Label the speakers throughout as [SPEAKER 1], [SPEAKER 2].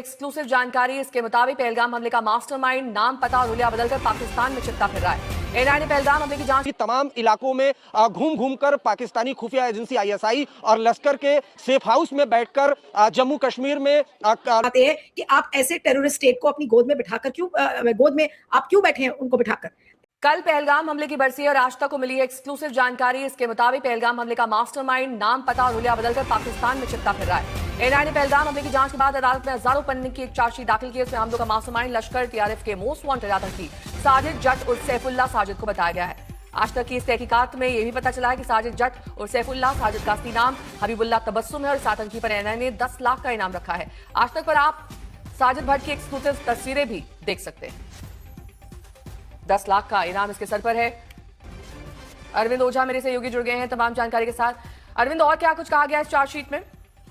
[SPEAKER 1] Exclusive जानकारी इसके मुताबिक पहलगाम हमले का मास्टरमाइंड नाम पता और हुलिया बदलकर पाकिस्तान में छिपता फिर रहा है। एनआईए ने पहलगाम हमले की जांच
[SPEAKER 2] तमाम इलाकों में घूम घूम कर पाकिस्तानी खुफिया एजेंसी आईएसआई और लश्कर के सेफ हाउस में बैठकर जम्मू कश्मीर में
[SPEAKER 3] आते हैं कि आप ऐसे टेररिस्ट स्टेट को अपनी गोद में बिठाकर गोद में आप क्यों बैठे हैं उनको बिठाकर।
[SPEAKER 1] कल पहलगाम हमले की बरसी और आज तक को मिली एक्सक्लूसिव जानकारी इसके मुताबिक पहलगाम हमले का मास्टरमाइंड नाम पता और हुलिया बदलकर पाकिस्तान में छिपता फिर रहा है। एनआईए ने पहलगाम हमले की जांच के बाद अदालत में हजारों पन्ने की एक चार्जशीट दाखिल की। इसमें हमलों का मास्टरमाइंड लश्कर टीआरएफ के मोस्ट वांटेड आतंकी साजिद जट और सैफुल्लाह साजिद को बताया गया है। आज तक की इस तहकीकात में यह भी पता चला है कि साजिद जट और सैफुल्लाह साजिद का असली नाम हबीबुल्लाह तबस्सुम है और इस आतंकी पर एनआईए ने 10 लाख का इनाम रखा है। आज तक पर आप साजिद भट्ट की एक्सक्लूसिव तस्वीरें भी देख सकते हैं। 10 लाख का इनाम इसके सर पर है। अरविंद ओझा मेरे सहयोगी जुड़ गए हैं तमाम जानकारी के साथ। अरविंद, और क्या कुछ कहा गया इस चार्जशीट में?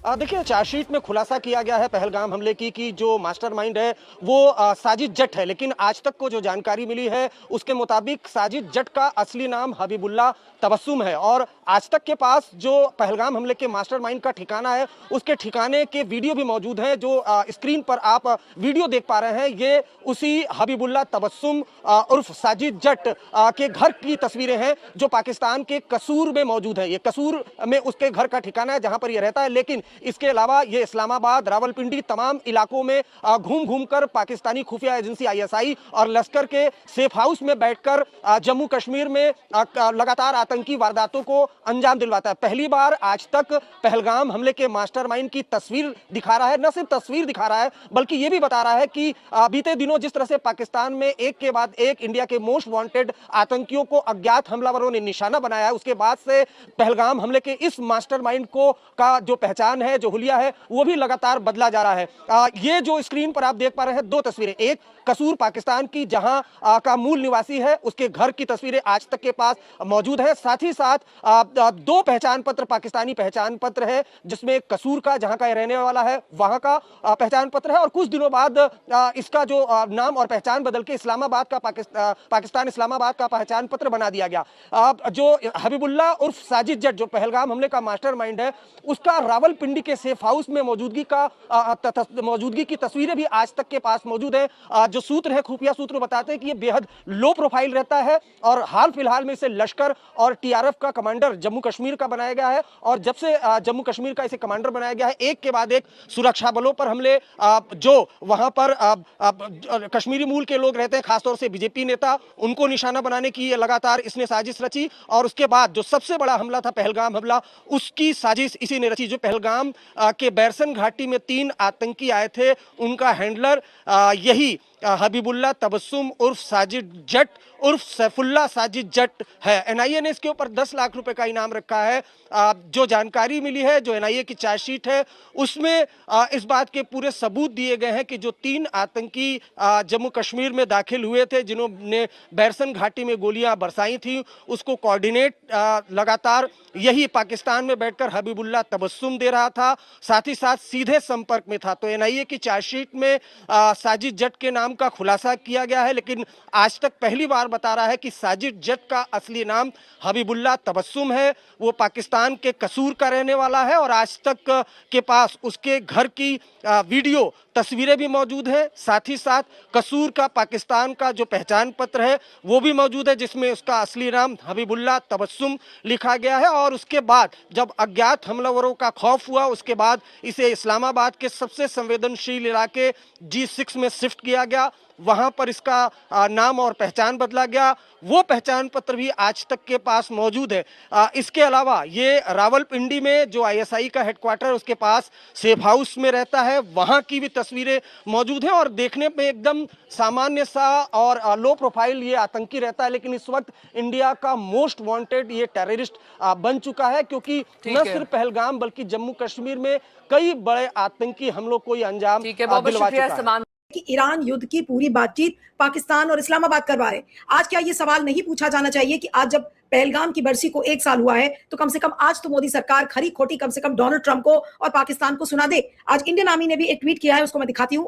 [SPEAKER 2] देखिए, चार्जशीट में खुलासा किया गया है पहलगाम हमले की कि जो मास्टरमाइंड है वो साजिद जट है, लेकिन आज तक को जो जानकारी मिली है उसके मुताबिक साजिद जट का असली नाम हबीबुल्लाह तबस्सुम है। और आज तक के पास जो पहलगाम हमले के मास्टरमाइंड का ठिकाना है उसके ठिकाने के वीडियो भी मौजूद हैं। जो स्क्रीन पर आप वीडियो देख पा रहे हैं ये उसी हबीबुल्लाह तबस्सुम उर्फ साजिद जट के घर की तस्वीरें हैं जो पाकिस्तान के कसूर में मौजूद है। ये कसूर में उसके घर का ठिकाना है जहां पर ये रहता है, लेकिन इसके अलावा ये इस्लामाबाद, रावलपिंडी तमाम इलाकों में घूम घूम कर पाकिस्तानी खुफिया एजेंसी आईएसआई और लश्कर के सेफ हाउस में बैठकर जम्मू कश्मीर में लगातार आतंकी वारदातों को अंजाम दिलवाता है। पहली बार आज तक पहलगाम हमले के मास्टरमाइंड की तस्वीर दिखा रहा है। न सिर्फ तस्वीर दिखा रहा है बल्कि ये भी बता रहा है कि बीते दिनों जिस तरह से पाकिस्तान में एक के बाद एक इंडिया के मोस्ट वांटेड आतंकियों को अज्ञात हमलावरों ने निशाना बनाया है, उसके बाद से पहलगाम हमले के इस मास्टरमाइंड को का जो पहचान है, जो हुलिया है, वो भी लगातार बदला जा रहा है। ये जो स्क्रीन पर आप देख पा रहे हैं दो तस्वीरें, एक कसूर पाकिस्तान की जहां का मूल निवासी है उसके घर की तस्वीरें आज तक के पास मौजूद है। साथ ही साथ दो पहचान पत्र, पाकिस्तानी पहचान पत्र है जिसमें कसूर का जहां का रहने वाला है वहां का पहचान पत्र है, और कुछ दिनों बाद इसका जो नाम और पहचान बदल के इस्लामाबाद का पाकिस्तान इस्लामाबाद का पहचान पत्र बना दिया गया। जो हबीबुल्लाह उर्फ साजिद जट जो पहलगाम हमले का मास्टरमाइंड है उसका रावलपिंडी के सेफ हाउस में मौजूदगी की तस्वीरें भी आज तक के पास मौजूद है। जो सूत्र है, खुफिया सूत्र बताते हैं कि ये बेहद लो प्रोफाइल रहता है और हाल फिलहाल में इसे लश्कर और टीआरएफ का कमांडर जम्मू कश्मीर का बनाया गया है। और जब से जम्मू कश्मीर का इसे कमांडर बनाया गया है एक के बाद एक सुरक्षा बलों पर हमले, जो वहां पर कश्मीरी मूल के लोग रहते हैं खासतौर से बीजेपी नेता, उनको निशाना बनाने की लगातार इसने साजिश रची। और उसके बाद जो सबसे बड़ा हमला था पहलगाम हमला, उसकी साजिश इसी ने रची। जो पहलगाम के बैरसन घाटी में 3 आतंकी आए थे उनका हैंडलर यही हबीबुल्लाह तबस्सुम उर्फ साजिद जट उर्फ सैफुल्लाह साजिद जट है। एनआईए ने इसके ऊपर 10 लाख रुपए का इनाम रखा है। जो जानकारी मिली है, जो एनआईए की चार्जशीट है उसमें इस बात के पूरे सबूत दिए गए हैं कि जो 3 आतंकी जम्मू कश्मीर में दाखिल हुए थे जिन्होंने बैरसन घाटी में गोलियां बरसाई थी, उसको कोऑर्डिनेट लगातार यही पाकिस्तान में बैठकर हबीबुल्लाह तबस्सुम दे रहा था, साथ ही साथ सीधे संपर्क में था। तो एनआईए की चार्जशीट में साजिद जट के नाम का खुलासा किया गया है, लेकिन आज तक पहली बार बता रहा है कि साजिद जट का असली नाम हबीबुल्लाह तबस्सुम है। वो पाकिस्तान के कसूर का रहने वाला है और आज तक के पास उसके घर की वीडियो तस्वीरें भी मौजूद हैं। साथ ही साथ कसूर का पाकिस्तान का जो पहचान पत्र है वो भी मौजूद है जिसमें उसका असली नाम हबीबुल्लाह तबस्सुम लिखा गया है। और उसके बाद जब अज्ञात हमलावरों का खौफ हुआ उसके बाद इसे इस्लामाबाद के सबसे संवेदनशील इलाके G6 में शिफ्ट किया गया, वहां पर इसका नाम और पहचान बदला गया। वो पहचान पत्र भी आज तक के पास मौजूद है। इसके अलावा ये रावलपिंडी में जो आईएसआई का हेडक्वार्टर उसके पास सेफ हाउस में रहता है, वहां की भी तस्वीरें मौजूद हैं और देखने में एकदम सामान्य सा और लो प्रोफाइल ये आतंकी रहता है, लेकिन इस वक्त इंडिया का मोस्ट वांटेड ये टेररिस्ट बन चुका है, क्योंकि न सिर्फ पहलगाम बल्कि जम्मू कश्मीर में कई बड़े आतंकी हमलों को ये अंजाम दिलवा चुका है।
[SPEAKER 3] कि ईरान युद्ध की पूरी बातचीत पाकिस्तान और इस्लामाबाद करवा रहे। आज क्या ये सवाल नहीं पूछा जाना चाहिए कि आज जब पहलगाम की बरसी को 1 साल हुआ है तो कम से कम आज तो मोदी सरकार खरी खोटी कम से कम डोनाल्ड ट्रंप को और पाकिस्तान को सुना दे। आज इंडियन आर्मी ने भी एक ट्वीट किया है, उसको मैं दिखाती हूँ।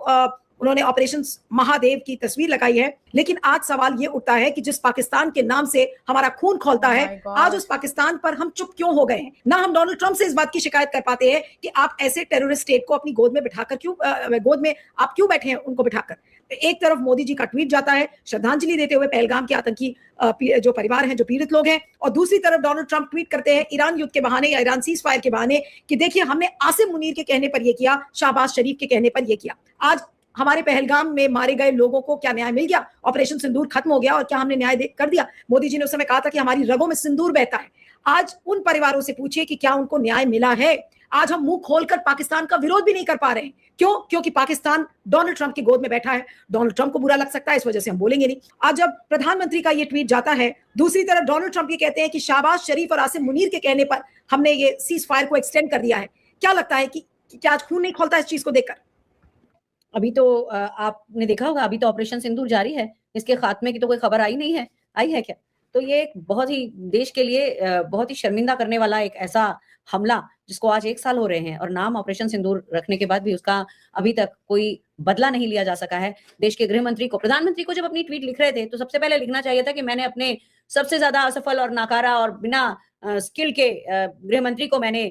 [SPEAKER 3] उन्होंने ऑपरेशन महादेव की तस्वीर लगाई है। लेकिन आज सवाल ये उठता है कि जिस पाकिस्तान के नाम से हमारा खून खौलता
[SPEAKER 1] Oh
[SPEAKER 3] है,
[SPEAKER 1] my God.
[SPEAKER 3] आज उस पाकिस्तान पर हम चुप क्यों हो गए हैं? ना हम डोनाल्ड ट्रंप से इस बात की शिकायत कर पाते हैं कि आप ऐसे टेररिस्ट स्टेट को अपनी गोद में बिठाकर गोद में आप क्यों बैठे हैं उनको बिठाकर। एक तरफ मोदी जी का ट्वीट जाता है श्रद्धांजलि देते हुए पहलगाम के आतंकी जो परिवार हैं, जो पीड़ित लोग हैं, और दूसरी तरफ डोनाल्ड ट्रंप ट्वीट करते हैं ईरान युद्ध के बहाने या ईरान सीज फायर के बहाने कि देखिए हमने आसिम मुनीर के कहने पर यह किया, शहबाज शरीफ के कहने पर यह किया। आज हमारे पहलगाम में मारे गए लोगों को क्या न्याय मिल गया? ऑपरेशन सिंदूर खत्म हो गया और क्या हमने न्याय कर दिया? मोदी जी ने उस समय कहा था कि हमारी रगों में सिंदूर बहता है। आज उन परिवारों से पूछिए कि क्या उनको न्याय मिला है? आज हम मुंह खोलकर पाकिस्तान का विरोध भी नहीं कर पा रहे हैं। क्यों? क्योंकि पाकिस्तान डोनाल्ड ट्रंप की गोद में बैठा है। डोनाल्ड ट्रंप को बुरा लग सकता है, इस वजह से हम बोलेंगे नहीं। आज जब प्रधानमंत्री का ये ट्वीट जाता है, दूसरी तरफ डोनाल्ड ट्रंप ये कहते हैं कि शहबाज शरीफ और आसिम मुनीर के कहने पर हमने ये सीज फायर को एक्सटेंड कर दिया है। क्या लगता है कि क्या आज खून नहीं खोलता इस चीज को देखकर?
[SPEAKER 4] अभी तो आपने देखा होगा, अभी तो ऑपरेशन सिंदूर जारी है, इसके खात्मे की तो कोई खबर आई नहीं है, आई है क्या? तो ये एक बहुत ही देश के लिए बहुत ही शर्मिंदा करने वाला एक ऐसा हमला जिसको आज 1 साल हो रहे हैं और नाम ऑपरेशन सिंदूर रखने के बाद भी उसका अभी तक कोई बदला नहीं लिया जा सका है। देश के गृह मंत्री को, प्रधानमंत्री को जब अपनी ट्वीट लिख रहे थे तो सबसे पहले लिखना चाहिए था कि मैंने अपने सबसे ज्यादा असफल और नाकारा और बिना स्किल के गृह मंत्री को मैंने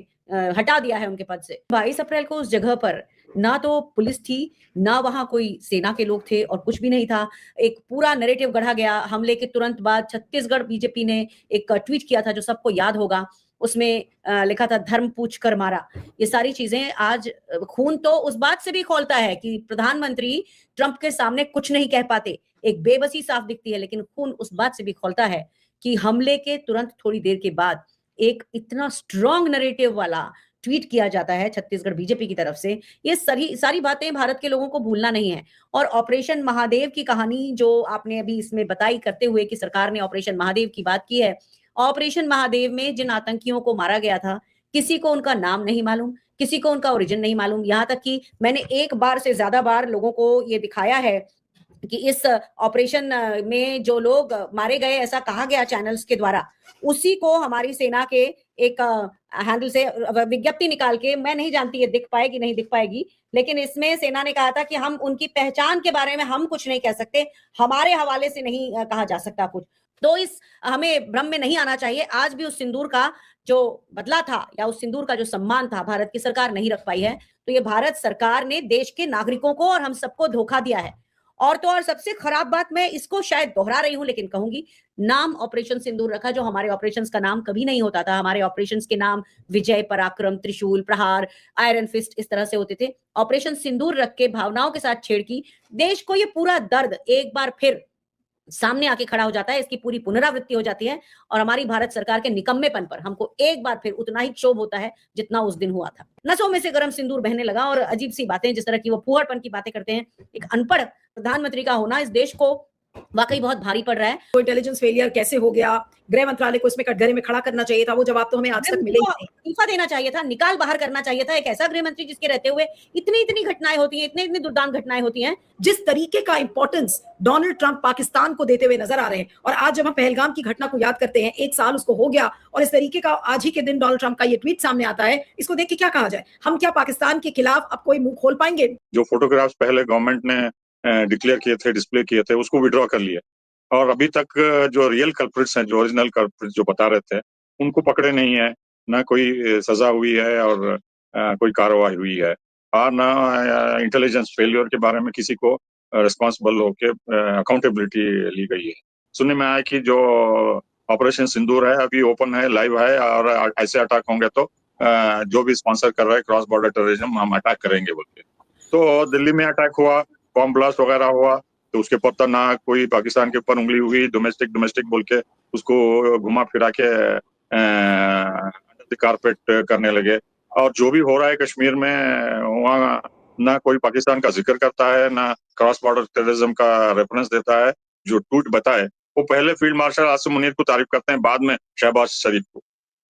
[SPEAKER 4] हटा दिया है उनके पद से। 22 अप्रैल को उस जगह पर ना तो पुलिस थी, ना वहां कोई सेना के लोग थे और कुछ भी नहीं था। एक पूरा नैरेटिव गढ़ा गया। हमले के तुरंत बाद छत्तीसगढ़ बीजेपी ने एक ट्वीट किया था जो सबको याद होगा, उसमें लिखा था धर्म पूछ कर मारा। ये सारी चीजें आज खून तो उस बात से भी खौलता है कि प्रधानमंत्री ट्रंप के सामने कुछ नहीं कह पाते, एक बेबसी साफ दिखती है, लेकिन खून उस बात से भी खौलता है कि हमले के तुरंत थोड़ी देर के बाद एक इतना स्ट्रॉन्ग नैरेटिव वाला ट्वीट किया जाता है छत्तीसगढ़ बीजेपी की तरफ से। ये सारी बातें भारत के लोगों को भूलना नहीं है। और ऑपरेशन महादेव की कहानी जो आपने अभी इसमें बताई करते हुए कि सरकार ने ऑपरेशन महादेव की बात की है, ऑपरेशन महादेव में जिन आतंकियों को मारा गया था, किसी को उनका नाम नहीं मालूम, किसी को उनका ओरिजिन नहीं मालूम। यहाँ तक कि मैंने एक बार से ज्यादा बार लोगों को ये दिखाया है कि इस ऑपरेशन में जो लोग मारे गए, ऐसा कहा गया चैनल्स के द्वारा, उसी को हमारी सेना के एक हैंडल से विज्ञप्ति निकाल के, मैं नहीं जानती ये दिख पाएगी नहीं दिख पाएगी, लेकिन इसमें सेना ने कहा था कि हम उनकी पहचान के बारे में हम कुछ नहीं कह सकते, हमारे हवाले से नहीं कहा जा सकता कुछ। तो इस हमें भ्रम में नहीं आना चाहिए। आज भी उस सिंदूर का जो बदला था या उस सिंदूर का जो सम्मान था भारत की सरकार नहीं रख पाई है। तो ये भारत सरकार ने देश के नागरिकों को और हम सबको धोखा दिया है। और तो और सबसे खराब बात, मैं इसको शायद दोहरा रही हूं लेकिन कहूंगी, नाम ऑपरेशन सिंदूर रखा जो हमारे ऑपरेशंस का नाम कभी नहीं होता था। हमारे ऑपरेशंस के नाम विजय, पराक्रम, त्रिशूल, प्रहार, आयरन फिस्ट इस तरह से होते थे। ऑपरेशन सिंदूर रख के भावनाओं के साथ छेड़ की, देश को ये पूरा दर्द एक बार फिर सामने आके खड़ा हो जाता है, इसकी पूरी पुनरावृत्ति हो जाती है और हमारी भारत सरकार के निकम्मेपन पर हमको एक बार फिर उतना ही क्षोभ होता है जितना उस दिन हुआ था। नसों में से गर्म सिंदूर बहने लगा और अजीब सी बातें, जिस तरह की वो फूहड़पन की बातें करते हैं, एक अनपढ़ प्रधानमंत्री का होना इस देश को वाकई बहुत भारी पड़ रहा है।
[SPEAKER 3] तो इंटेलिजेंस फेलियर कैसे हो गया, गृह मंत्रालय को इसमें कटघरे में खड़ा करना चाहिए था, वो जवाब तो हमें आज तक मिले ही नहीं।
[SPEAKER 4] इस्तीफा देना चाहिए था, निकाल बाहर करना चाहिए था। एक ऐसा गृह मंत्री जिसके रहते हुए इतनी घटनाएं होती हैं, इतनी दुर्दांत घटनाएं होती हैं।
[SPEAKER 3] जिस तरीके का इंपॉर्टेंस डोनाल्ड ट्रंप पाकिस्तान को देते हुए नजर आ रहे हैं, और आज जब हम पहलगाम की घटना को याद करते हैं, 1 साल उसको हो गया और इस तरीके का आज ही के दिन डोनाल्ड ट्रंप का ये ट्वीट सामने आता है, इसको देख के क्या कहा जाए? हम क्या पाकिस्तान के खिलाफ अब कोई मुंह खोल पाएंगे?
[SPEAKER 5] जो फोटोग्राफ्स पहले गवर्नमेंट ने डिक्लेयर किए थे, डिस्प्ले किए थे, उसको विड्रॉ कर लिया और अभी तक जो रियल कल्प्रिट्स हैं, जो ओरिजिनल कल्प्रिट्स जो बता रहे थे, उनको पकड़े नहीं है, ना कोई सजा हुई है और कोई कार्रवाई हुई है, और ना इंटेलिजेंस फेलियर के बारे में किसी को रिस्पॉन्सिबल होके अकाउंटेबिलिटी ली गई है। सुनने में आया कि जो ऑपरेशन सिंदूर है अभी ओपन है, लाइव है, और ऐसे अटैक होंगे तो जो भी स्पॉन्सर कर रहा है क्रॉस बॉर्डर टेररिज्म, हम अटैक करेंगे बोल के। तो दिल्ली में अटैक हुआ, बॉम्ब ब्लास्ट वगैरह हुआ, तो उसके पता ना कोई पाकिस्तान के ऊपर उंगली हुई, डोमेस्टिक बोल के उसको घुमा फिरा के अंडर द कारपेट करने लगे। और जो भी हो रहा है कश्मीर में, वहाँ ना कोई पाकिस्तान का जिक्र करता है, ना क्रॉस बॉर्डर टेररिज्म का रेफरेंस देता है। जो ट्वीट बताए वो पहले फील्ड मार्शल आसिम मुनीर को तारीफ करते हैं, बाद में शहबाज शरीफ को।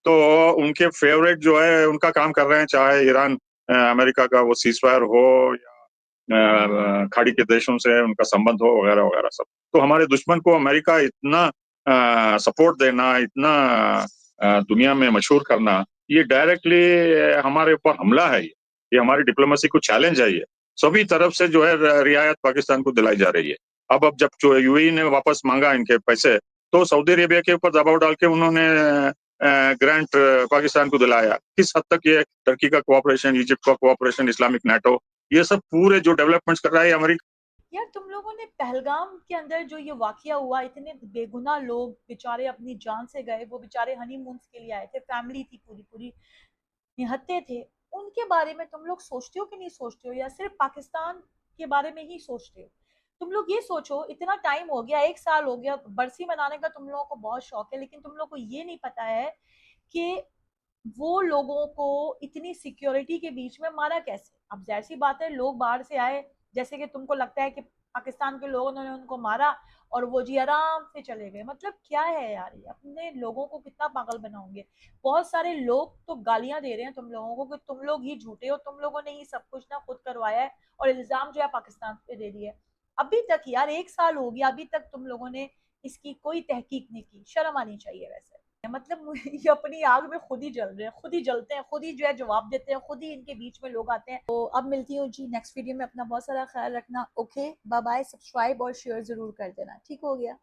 [SPEAKER 5] तो उनके फेवरेट जो है उनका काम कर रहे हैं, चाहे ईरान अमेरिका का वो सीजफायर हो या खाड़ी के देशों से उनका संबंध हो वगैरह वगैरह सब। तो हमारे दुश्मन को अमेरिका इतना सपोर्ट देना, इतना दुनिया में मशहूर करना, ये डायरेक्टली हमारे ऊपर हमला है। ये हमारी डिप्लोमेसी को चैलेंज है। ये सभी तरफ से जो है रियायत पाकिस्तान को दिलाई जा रही है। अब जब जो यूएई ने वापस मांगा इनके पैसे, तो सऊदी अरेबिया के ऊपर दबाव डाल के उन्होंने ग्रांट पाकिस्तान को दिलाया। किस हद तक ये टर्की का कोऑपरेशन, इजिप्ट का कोऑपरेशन, इस्लामिक नेटो, ये सब पूरे जो डेवलपमेंट्स कर रहा है अमेरिका।
[SPEAKER 6] यार तुम लोगों ने पहलगाम के अंदर जो ये वाकया हुआ, इतने बेगुनाह लोग बेचारे अपनी जान से गए, वो बेचारे हनीमून्स के लिए आए थे, फैमिली थी पूरी पूरी, निहत्थे थे, उनके बारे में तुम लोग सोचते हो कि नहीं सोचते हो, या सिर्फ पाकिस्तान के बारे में ही सोचते हो? तुम लोग ये सोचो, इतना टाइम हो गया, 1 साल हो गया, बरसी मनाने का तुम लोगों को बहुत शौक है, लेकिन तुम लोग को ये नहीं पता है कि वो लोगों को इतनी सिक्योरिटी के बीच में मारा कैसे। अब जाहिर सी बात है, लोग बाहर से आए, जैसे कि तुमको लगता है कि पाकिस्तान के लोगों ने उनको मारा और वो जी आराम से चले गए। मतलब क्या है यार, ये अपने लोगों को कितना पागल बनाओगे। बहुत सारे लोग तो गालियां दे रहे हैं तुम लोगों को कि तुम लोग ही झूठे हो, तुम लोगों ने ही सब कुछ ना खुद करवाया है, और इल्जाम जो है पाकिस्तान पे दे दिया है। अभी तक यार 1 साल हो गया, अभी तक तुम लोगों ने इसकी कोई तहकीक नहीं की। शर्म आनी चाहिए वैसे। मतलब ये अपनी आग में खुद ही जल रहे हैं, खुद ही जलते हैं, खुद ही जो है जवाब देते हैं, खुद ही इनके बीच में लोग आते हैं। तो अब मिलती हूँ जी नेक्स्ट वीडियो में। अपना बहुत सारा ख्याल रखना। Okay, bye bye. सब्सक्राइब और शेयर जरूर कर देना। ठीक हो गया।